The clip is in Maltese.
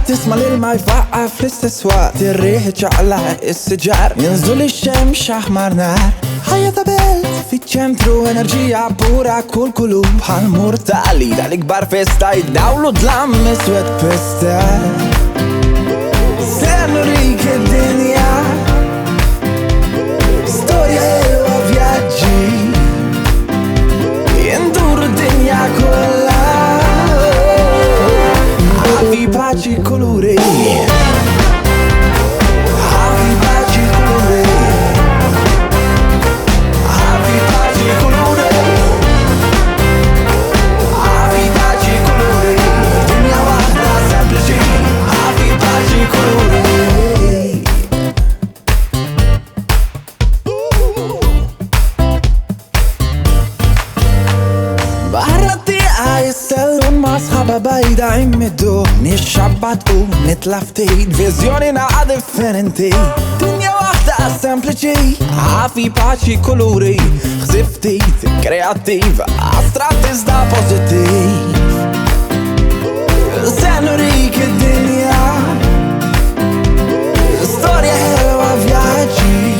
tisma l-ilma jfaqqa fl-istess waqt Ir-riħ ċaqla is-siġar jinżlu l-ix-xemx aħmar nar ħajja ta' belt fiċ-ċentru enerġija pura kull kulur Bħall-murtali tal-ikbar festa jiddawlu d-dlam iswed pesta se nurik id-dinja storja ħelwa vjaġġi jindur id-dinja kollha Ħafi Paċi Kuluri Ħafi Paċi Kuluri Ħafi Paċi Kuluri Ħafi Paċi Kuluri Dinja waħda sempliċi Ħafi Paċi Kuluri Jissellun ma' sħaba bajda immiddu Nixxabbat u nitlaf tejt Vizjoni naqa differenti Dinja waħda sempliċi Ħafi Paċi Kuluri Ħsib ftit kreattiv Astrat iżda pozitiv Se nurik id-dinja Storja ħelwa vjaġġi